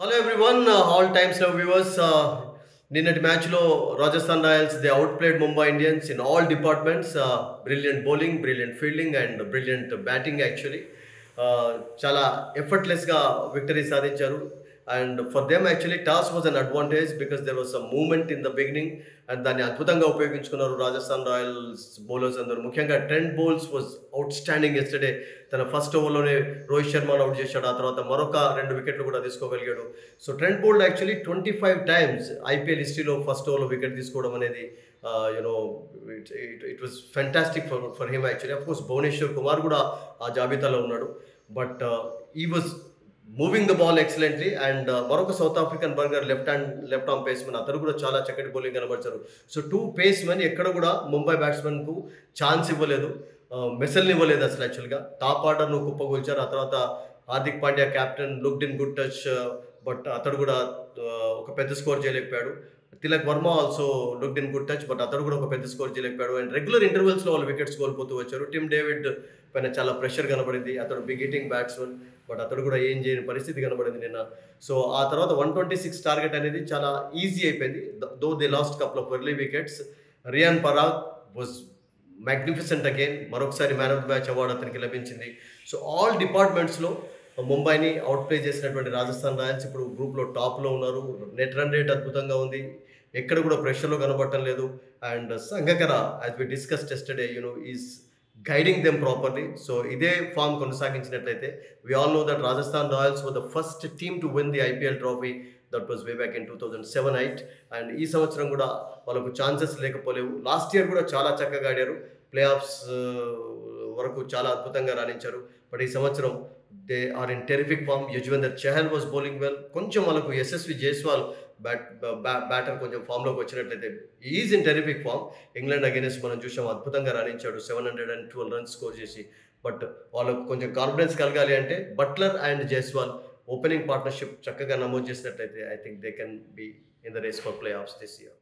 Hello everyone, all times now viewers. నిన్నటి మ్యాచ్లో Rajasthan Royals they outplayed Mumbai Indians in all departments. Brilliant bowling, brilliant fielding and brilliant batting actually. చాలా ఎఫర్ట్లెస్గా victory సాధించారు. And for them actually toss was an advantage because there was some movement in the beginning and దాన్ని అద్భుతంగా ఉపయోగించుకున్నారు Rajasthan Royals bowlers అందరూ. ముఖ్యంగా Trent Boult was outstanding yesterday. తన first ఓవర్లోనే రోహిత్ శర్మను అవుట్ చేశాడు. ఆ తర్వాత మరొక 2 వికెట్లు కూడా తీసుకోగలిగాడు. So Trent Boult actually 25 times IPL హిస్టరీలో ఫస్ట్ ఓవర్లో వికెట్ తీసుకోవడం అనేది you know it was fantastic for him actually. Of course Bhuvneshwar Kumar కూడా ఆ జాబితాలో ఉన్నాడు. But he was moving the ball excellently. And మరొక South African Burger left arm pacemen అతను కూడా చాలా చక్కటి బౌలింగ్ కనబరిచారు. సో 2 పేస్మెన్ ఎక్కడ కూడా ముంబై బ్యాట్స్మెన్కు ఛాన్స్ ఇవ్వలేదు, మెసల్ని ఇవ్వలేదు అసలు. యాక్చువల్గా టాప్ ఆర్డర్ను కుప్పగొల్చారు. ఆ తర్వాత Hardik Pandya captain looked in good touch, but అతడు కూడా ఒక పెద్ద స్కోర్ చేయలేకపోయాడు. Tilak Varma also looked in good touch, but అతడు కూడా ఒక పెద్ద స్కోర్ చేయలేకపోయాడు. అండ్ రెగ్యులర్ ఇంటర్వెల్స్లో వాళ్ళు వికెట్స్ కోల్పోతూ వచ్చారు. టిమ్ డేవిడ్ పైన చాలా ప్రెషర్ కనబడింది. అతడు బిగ్ హిట్టింగ్ బ్యాట్స్మెన్, బట్ అతడు కూడా ఏం చేయని పరిస్థితి కనబడింది నిన్న. సో ఆ తర్వాత 126 టార్గెట్ అనేది చాలా ఈజీ అయిపోయింది. Though they lost couple of early wickets. Riyan Parag was magnificent again. మరొకసారి man of the match award అతనికి లభించింది. సో ఆల్ డిపార్ట్మెంట్స్లో ముంబైని అవుట్ ప్లే చేసినటువంటి రాజస్థాన్ రాయల్స్ ఇప్పుడు గ్రూప్లో టాప్లో ఉన్నారు. నెట్ రన్ రేట్ అద్భుతంగా ఉంది, ఎక్కడ కూడా ప్రెషర్లో కనబడటం లేదు. And Sangakkara as we discussed yesterday is guiding them properly. So ఇదే ఫామ్ కొనసాగించినట్లయితే we all know that Rajasthan Royals were the first team to win the IPL trophy. That was way back in 2007-8. అండ్ ఈ సంవత్సరం కూడా వాళ్ళకు ఛాన్సెస్ లేకపోలేవు. లాస్ట్ ఇయర్ కూడా చాలా చక్కగా ఆడారు, ప్లే ఆఫ్స్ వరకు చాలా అద్భుతంగా రాణించారు. బట్ ఈ సంవత్సరం they are in terrific form. Yuzvendra Chahal was bowling well. కొంచెం వాళ్ళకు యశస్వి జైస్వాల్ బ్యాటర్ కొంచెం ఫామ్లోకి వచ్చినట్లయితే is in terrific form. England against మనం చూసాం, అద్భుతంగా రాణించాడు 712 రన్స్ స్కోర్ చేసి. బట్ వాళ్ళకు కొంచెం కాన్ఫిడెన్స్ కలగాలి అంటే Buttler and Jaiswal opening partnership చక్కగా నమోదు చేసినట్లయితే I think they can be in the race for playoffs this year.